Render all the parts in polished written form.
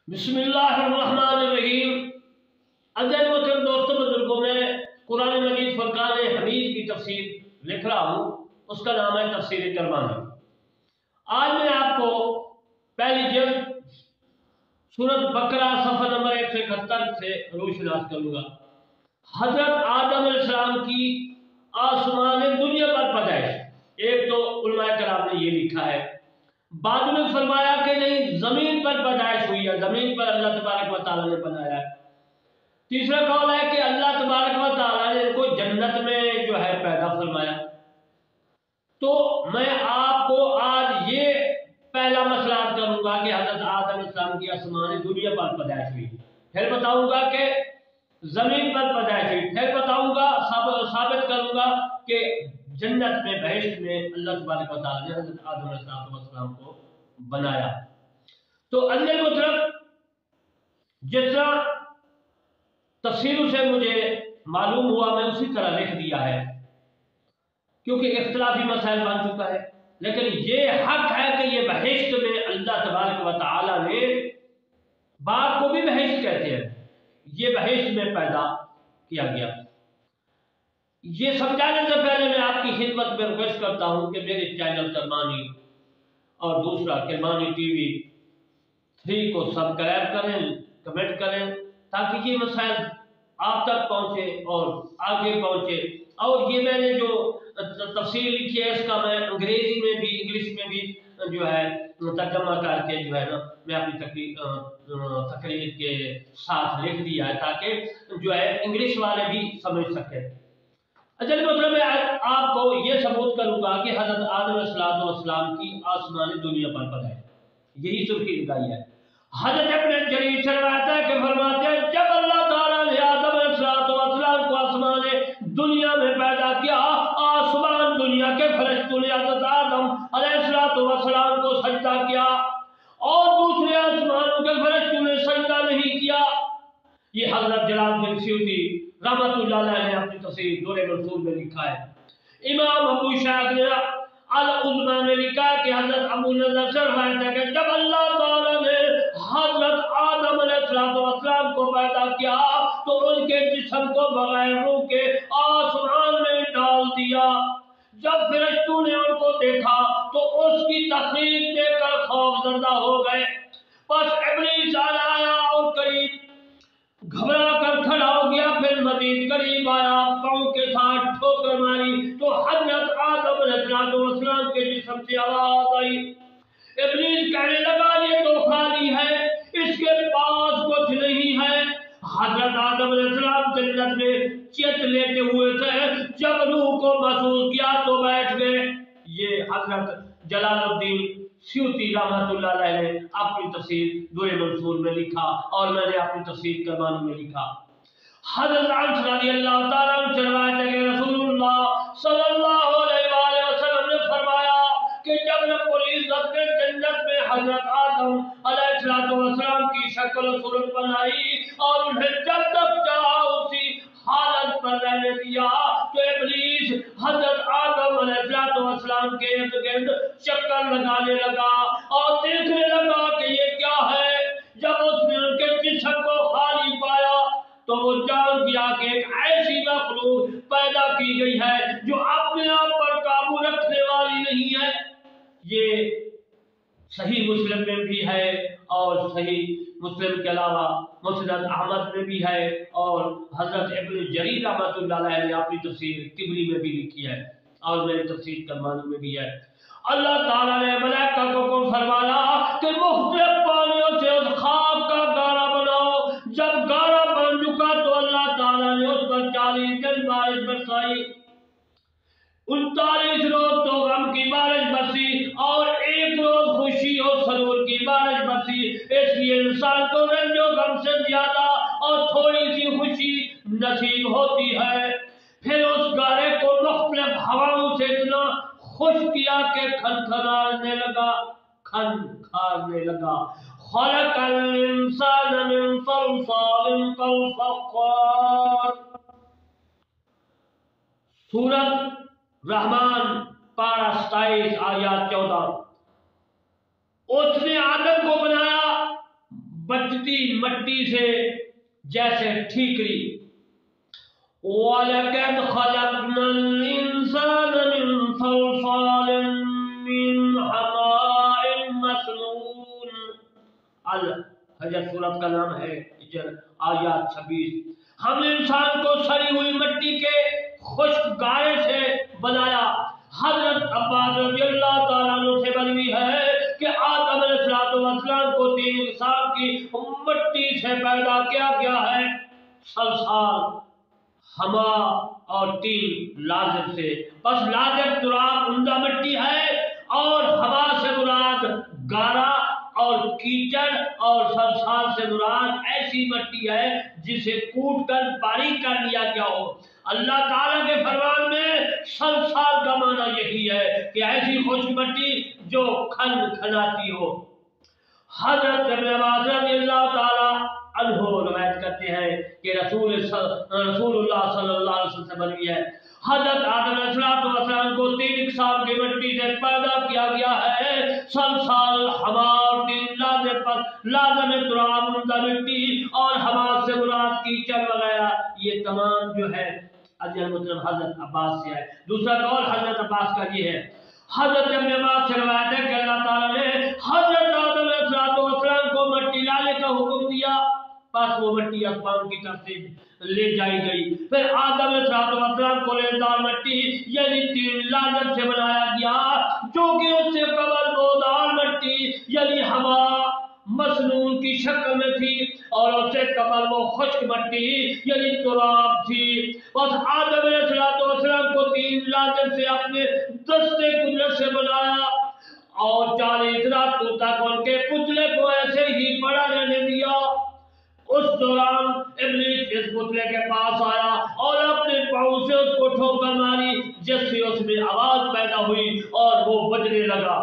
بسم اللہ الرحمن الرحیم۔ عزیز محترم دوستوں بزرگوں، میں قرآن مجید فرقان حمید کی تفسیر لکھ رہا ہوں، اس کا نام ہے تفسیر کرمانی۔ آج میں آپ کو پہلی جلد سورۃ بقرہ صفحہ نمبر 171 سے روشناس کروں گا۔ حضرت آدم علیہ السلام کی آسمان دنیا پر پیدائش، ایک تو علماء کرام نے یہ لکھا ہے، بعد میں فرمایا کہ نہیں، زمین پر پیدائش ہوئی ہے، زمین پر اللہ تبارک و تعالیٰ نے بنایا ہے۔ تیسرا قول ہے کہ اللہ تبارک و تعالیٰ نے ان کو جنت میں جو ہے پیدا فرمایا۔ تو میں آپ کو آج یہ پہلا مسئلہ کروں گا کہ حضرت آدم علیہ السلام کی آسمان دنیا پر پیدائش ہوئی، پھر بتاؤں گا کہ زمین پر پیدائش ہوئی، پھر بتاؤں گا، ثابت کروں گا کہ جنت میں، بہشت میں اللہ تبارک و تعالیٰ نے حضرت آدم علیہ السلام کو بنایا۔ تو عزیز محترم، جتنا تفسیروں سے مجھے معلوم ہوا میں اسی طرح لکھ دیا ہے، کیونکہ اختلافی مسائل بن چکا ہے، لیکن یہ حق ہے کہ یہ بہشت میں اللہ تبارک و تعالیٰ نے، باغ کو بھی بہشت کہتے ہیں، یہ بہشت میں پیدا کیا گیا۔ یہ سمجھانے سے پہلے میں آپ کی خدمت میں ریکویسٹ کرتا ہوں کہ میرے چینل کرمانی اور دوسرا کرمانی ٹی وی 3 کو سبسکرائب کریں، کمنٹ کریں، تاکہ یہ مسائل آپ تک پہنچے اور آگے پہنچے۔ اور یہ میں نے جو تفسیر لکھی ہے، اس کا میں انگریزی میں بھی، انگلش میں بھی جو ہے ترجمہ کر کے جو ہے نا میں اپنی تقریر کے ساتھ لکھ دیا ہے، تاکہ جو ہے انگلش والے بھی سمجھ سکیں۔ اچھا مطلب میں آپ کو یہ ثبوت کروں گا کہ حضرت آدم علیہ السلام کی آسمان دنیا پر پیدائش، یہی سرخی لگائی ہے۔ حضرت ابن جریر سے روایت ہے کہ فرماتے ہیں، جب اللہ تعالیٰ نے آدم علیہ السلام کو آسمان دنیا میں پیدا کیا، آسمان دنیا کے فرشتوں نے حضرت آدم علیہ السلام کو سجدہ کیا اور دوسرے آسمانوں کے فرشتوں نے سجدہ نہیں کیا۔ یہ حضرت جلال الدین سیوطی رحمۃ اللہ علیہ نے اپنی تفسیر دور منصور میں لکھا ہے۔ امام ابو شاہد نے العظمی میں لکھا ہے کہ حضرت ابو نضر سے روایت ہے کہ جب اللہ تعالیٰ نے حضرت آدم علیہ السلام کو پیدا کیا تو ان کے جسم کو بغیر روح کے آسمان میں ڈال دیا۔ جب فرشتوں نے ان کو دیکھا تو اس کی تخلیق دیکھ کر خوف زدہ ہو گئے، بس ابلیس آیا اور قریب گھبرا کر کھڑا ہو گیا، پھر مزید قریب آیا، پاؤں کے ساتھ ٹھوکر ماری تو حضرت آدم علیہ السلام کے جسم سے آواز آئی۔ ابلیس کہنے لگا، یہ تو خالی ہے، اس کے پاس کچھ نہیں ہے۔ حضرت آدم علیہ السلام جنت میں چت لیتے ہوئے تھے، جب روح کو محسوس کیا تو بیٹھ گئے۔ یہ حضرت جلال الدین سیوطی رحمۃ اللہ علیہ نے اپنی تفسیر دور منصور میں لکھا اور میں نے اپنی تفسیر کرمانی میں لکھا۔ حضرت انس رضی اللہ تعالیٰ عنہ سے روایت ہے کہ رسول اللہ صلی اللہ علیہ وآلہ وسلم نے فرمایا کہ جب رب العزت نے جنت میں حضرت آدم علیہ السلام کی شکل و صورت بنائی اور انہیں جب تک چاہا اسی حالت پر رہنے دیا تو ابلیس حضرت آدم علیہ السلام کے ارد گرد چکر لگانے لگا اور دیکھنے لگا کہ یہ کیا ہے۔ جب اس نے ان کے جسم کو خالی پایا تو وہ جان گیا کہ ایک ایسی مخلوق پیدا کی گئی ہے جو اپنے آپ پر قابو رکھنے والی نہیں ہے۔ یہ صحیح مسلم میں بھی ہے اور صحیح مسلم کے علاوہ مسند احمد میں بھی ہے، اور حضرت ابن جریر رحمۃ اللہ علیہ نے اپنی تفسیر طبری میں بھی لکھی ہے اور میری تفسیر کرمانی میں بھی ہے۔ اللہ تعالیٰ نے ملائکہ کو فرمایا کہ مختلف پانیوں سے اس خاک کا گارا بناؤ۔ جب گارا بن چکا تو اللہ تعالیٰ نے اس پر 40 دن بارش برسائی، 39 روز تو غم کی بارش برسی اور 1 روز خوشی اور سرور کی بارش برسی۔ اس لیے انسان کو رنج و غم سے زیادہ اور تھوڑی سی خوشی نصیب ہوتی ہے۔ پھر اس گارے کو مختلف ہواؤں سے اتنا خوش کیا کہ کھنکھنانے لگا، کھنکھارنے لگا۔ خلق الانسان من صلصال كالفخار۔ سورۃ رحمان پارہ 27 آیات 14۔ اس نے آدم کو بنایا بچتی مٹی سے جیسے ٹھیکری۔ وَلَقَدْ خَلَقْنَا الْإِنسَانَ مِنْ صَلْصَالٍ مِنْ حَمَاءٍ مَسْنُونٍ۔ الحجر سورت کا نام ہے، آیات 26۔ ہم نے انسان کو سڑی ہوئی مٹی کے خشک گارے سے بنایا۔ حضرت عباس رضی اللہ تعالیٰ عنہ سے بنوی ہے کہ آدم علیہ السلام کو 3 اقسام کی مٹی سے پیدا کیا گیا ہے، سلسال، ہما اور 3 لازم سے۔ بس لازم تراب عمدہ مٹی ہے، اور ہما سے مراد گارا اور کیچڑ، اور سلسال سے مراد ایسی مٹی ہے جسے کوٹ کر باریک کر لیا گیا ہو۔ اللہ تعالیٰ کے فرمان میں سلسال کا معنی یہی ہے کہ ایسی خشک مٹی جو کھن کھناتی ہو۔ حضرت ابن عباس رضی اللہ تعالیٰ عنہ روایت کرتے ہیں کہ رسول اللہ صلی اللہ علیہ وسلم سے بنوی ہے، حضرت آدم علیہ السلام کو 3 اقسام کی مٹی سے پیدا کیا گیا ہے، سلسال، حما اور 3 لازم تراب عمدہ مٹی، اور حما سے مراد کیچڑ وغیرہ۔ یہ تمام جو ہے مطلب حضرت عباس سے ہے۔ دوسرا قول حضرت عباس کا یہ ہے، حضرت ابن عباس سے روایت ہے کہ اللہ تعالیٰ نے حضرت آدم علیہ السلام کو مٹی لانے کا حکم دیا، پس وہ مٹی آسمان کی طرف سے لے جائی گئی۔ پھر آدم علیہ السلام کو لیندار مٹی یعنی 3 لازم سے بنایا گیا، جو کہ اس سے قبل وہ دار مٹی یعنی ہوا مسنون کی شکل میں تھی، اور اس سے قبل وہ خشک مٹی یعنی تراب تھی۔ بس آدم علیہ السلام کو 3 لازم سے اپنے دستے قدرت سے بنایا، اور 40 راتوں تک ان کے پتلے کو ایسے ہی پڑا رہنے دیا۔ اس دوران ابلیس اس پتلے کے پاس آیا اور اپنے پاؤں سے اس کو ٹھوکر ماری، جس سے اس میں آواز پیدا ہوئی اور وہ بجنے لگا۔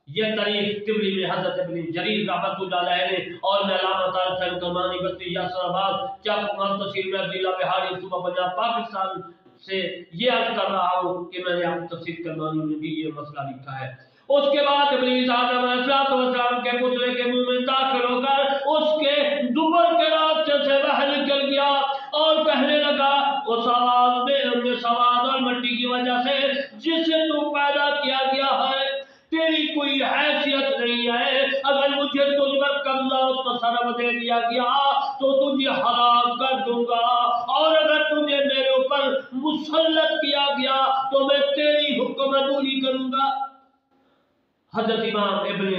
یہ تاریخ طبری میں حضرت ابن جریر رحمۃ اللہ علیہ نے، اور میں علامہ طارق حسین کرمانی بستی یاسر آباد چاکو تفسیر میں عبداللہ بہاری صوبہ پنجاب پاکستان سے یہ عرض کر رہا ہوں کہ میں نے آپ تفسیر کرمانی میں بھی یہ مسئلہ لکھا ہے۔ اس کے بعد ابلیس آدم علیہ السلام کے پتلے کے منہ میں داخل ہو کر اس کے دبر کے راستے سے باہر نکل گیا، اور کہنے لگا اس آواز میں سواد اور مٹی کی وجہ سے جسے تو پیدا کیا گیا ہے تیری کوئی حیثیت نہیں ہے، اگر مجھے تجھ پر قبضہ و تصرف دے دیا گیا تو تجھے ہلاک کر دوں گا، اور اگر تجھے میرے اوپر مسلط کیا گیا تو میں تیری حکم عدولی کروں گا۔ حضرت امام ابن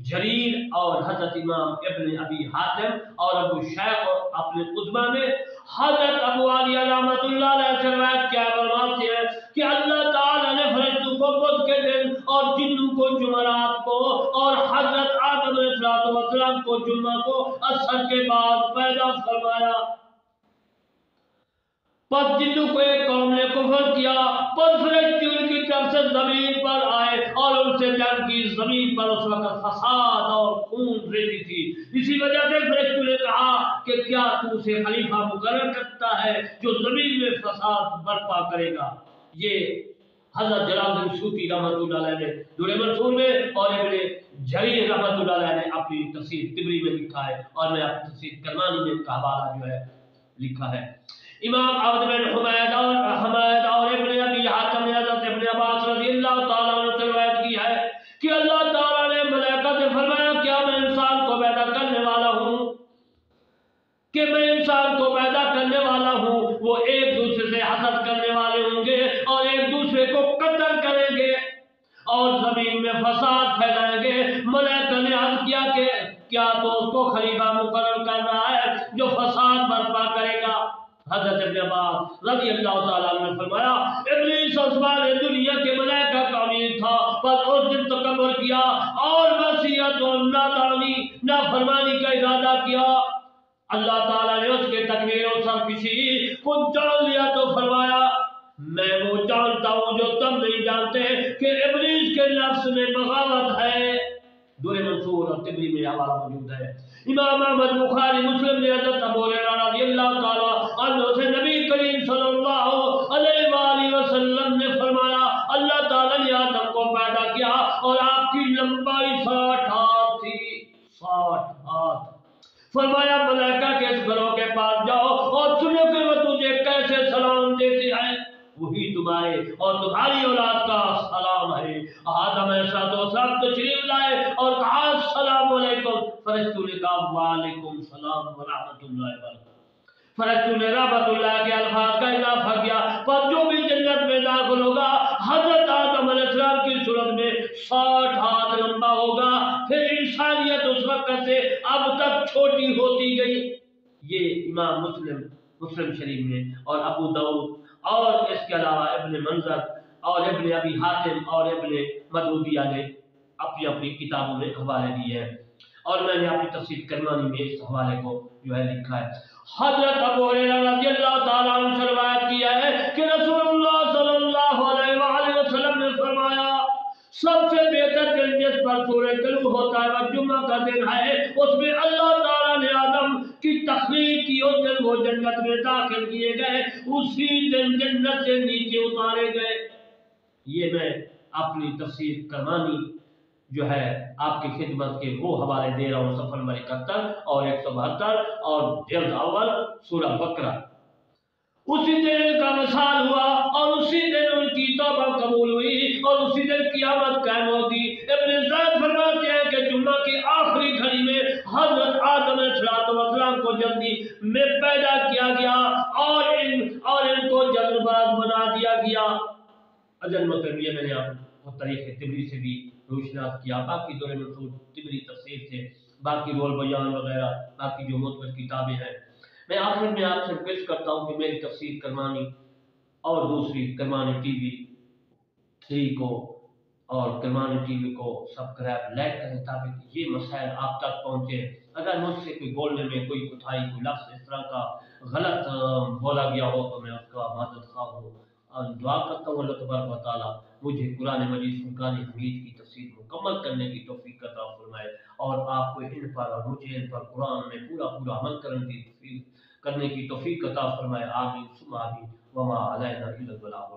جریر اور حضرت امام ابن ابی حاتم اور ابو شیخ اور اپنے قدمہ میں حضرت ابو علی رحمۃ اللہ علیہ سے روایت کیا فرماتے ہیں کہ اللہ تعالیٰ نے فرشتوں کو بدھ کے دن اور جنوں کو جمعرات کو اور حضرت آدم علیہ السلام کو جمعہ کو عصر کے بعد پیدا فرمایا۔ پس جنوں کو ایک قوم نے کفر کیا، پس فرشتے ان کی طرف سے زمین پر آئے اور ان سے جنگ کی۔ زمین پر اس وقت فساد اور خون ریزی تھی، اسی وجہ سے فرشتوں نے کہا کہ کیا تو اسے خلیفہ مقرر کرتا ہے جو زمین میں فساد برپا کرے گا۔ یہ حضرت جلال الدین سیوطی رحمۃ اللہ علیہ نے در منصور میں، اور ابن جریر رحمۃ اللہ علیہ نے اپنی تفسیر طبری میں لکھا ہے، اور میں اپنی تفسیر کرمانی میں ان کا حوالہ جو ہے لکھا ہے۔ امام عبد بن حمید اور ابن ابی حاتم نے حضرت ابن عباس رضی اللہ تعالیٰ عنہ سے روایت کی ہے کہ اللہ تعالیٰ نے ملائکہ سے فرمایا کیا میں انسان کو پیدا کرنے والا ہوں، کہ میں انسان کو پیدا کرنے والا ہوں، وہ ایک دوسرے سے حسد کرنے والے ہوں گے اور ایک دوسرے کو قتل کریں گے اور زمین میں فساد پھیلائیں گے۔ ملائکہ نے عرض کیا کہ کیا تو اس کو خلیفہ مقرر کر رہا ہے جو فساد برپا کرے گا؟ حضرت ابن عباس رضی اللہ تعالیٰ عنہ نے فرمایا ابلیس اسمان دنیا کے ملائکہ کا امیر تھا، پر اس دن تکبر کیا اور معصیت اور نافرمانی کا ارادہ کیا۔ اللہ تعالیٰ نے اس کے تکبیر اور سرکشی کو جان لیا تو فرمایا میں وہ جانتا ہوں جو تم نہیں جانتے کہ ابلیس کے نفس میں بغاوت ہے۔ در منصور اور طبری میں حوالہ موجود ہے۔ امام احمد بخاری مسلم نے حضرت ابو ہریرہ رضی اللہ تعالیٰ عنہ سے نبی کریم صلی اللہ علیہ وآلہ وسلم نے فرمایا اللہ تعالیٰ نے آدم کو پیدا کیا اور آپ کی لمبائی 60 ہاتھ تھی، 60 ہاتھ۔ فرمایا ملائکہ کے اس گروہ کے پاس جاؤ اور سنو کہ وہ تجھے کیسے سلام دیتی ہے، وہی تمہارے اور تمہاری اولاد کا سلام ہے۔ آدم السلام تشریف لائے اور کہا السلام علیکم، فرشتوں نے کہا وعلیکم السلام ورحمۃ اللہ وبرکاتہ۔ فرشتوں نے رحمت اللہ کے الفاظ کا اضافہ کیا، پر جو بھی جنت میں داخل ہوگا حضرت آدم علیہ السلام کی صورت میں 60 ہاتھ لمبا ہوگا۔ پھر انسانیت اس وقت سے اب تک چھوٹی ہوتی گئی۔ یہ امام مسلم شریف میں اور ابو داؤد اور اس کے علاوہ ابن منظر اور ابن ابی حاتم اور ابن مدودیہ نے اپنی اپنی کتابوں میں حوالے دیے ہیں، اور میں نے اپنی تفسیر کرمانی میں اس حوالے کو جو ہے لکھا ہے۔ حضرت ابو ہریرہ رضی اللہ تعالیٰ عنہ سے روایت کیا ہے کہ رسول اللہ صلی اللہ علیہ وآلہ وسلم نے فرمایا سب سے بہتر دن جس پر سورہ طلوع ہوتا ہے وہ جمعہ کا دن ہے، اس میں اللہ تعالیٰ نے آدم کی تخلیق کی، اس دن وہ جنت میں داخل کیے گئے، اسی دن جنت سے نیچے اتارے گئے۔ یہ میں اپنی تفسیر کرمانی جو ہے آپ کی خدمت کے وہ حوالے دے رہا ہوں، صفحہ نمبر 71 اور 172 اور جلد اول سورہ بقرہ۔ اسی دن کا وصال ہوا اور اسی دن ان کی توبہ قبول ہوئی اور اسی دن قیامت قائم ہوگی۔ ابن زید فرماتے ہیں کہ جمعہ کی آخری گھڑی میں حضرت آدم علیہ السلام کو جلدی میں پیدا کیا گیا اور ان کو جلد باز بنا دیا گیا۔ اجل مطلب یہ میں نے آپ کو تاریخ طبری سے بھی روشناس کیا، باقی دور منصور طبری تفسیر سے، باقی رول بیان وغیرہ باقی جو معتبر کتابیں ہیں۔ میں آخر میں آپ سے ریکویسٹ کرتا ہوں کہ میری تفسیر کرمانی اور دوسری کرمانی ٹی وی 3 کو اور کرمانی ٹی وی کو سبسکرائب لائک کریں تاکہ یہ مسائل آپ تک پہنچے۔ اگر مجھ سے کوئی بولنے میں کوئی کوتاہی کوئی لفظ اس طرح کا غلط بولا گیا ہو تو میں اس کا معذرت خواہ ہوں، اور دعا کرتا ہوں اللہ تبارک و تعالیٰ مجھے قرآن مجید فرقان حمید کی تفسیر مکمل کرنے کی توفیق عطا فرمائے، اور آپ کو ان پر اور مجھے ان پر قرآن میں پورا عمل کرنے کی توفیق عطا فرمائے۔ آمین ثم آمین، وما علینا الا البلاغ۔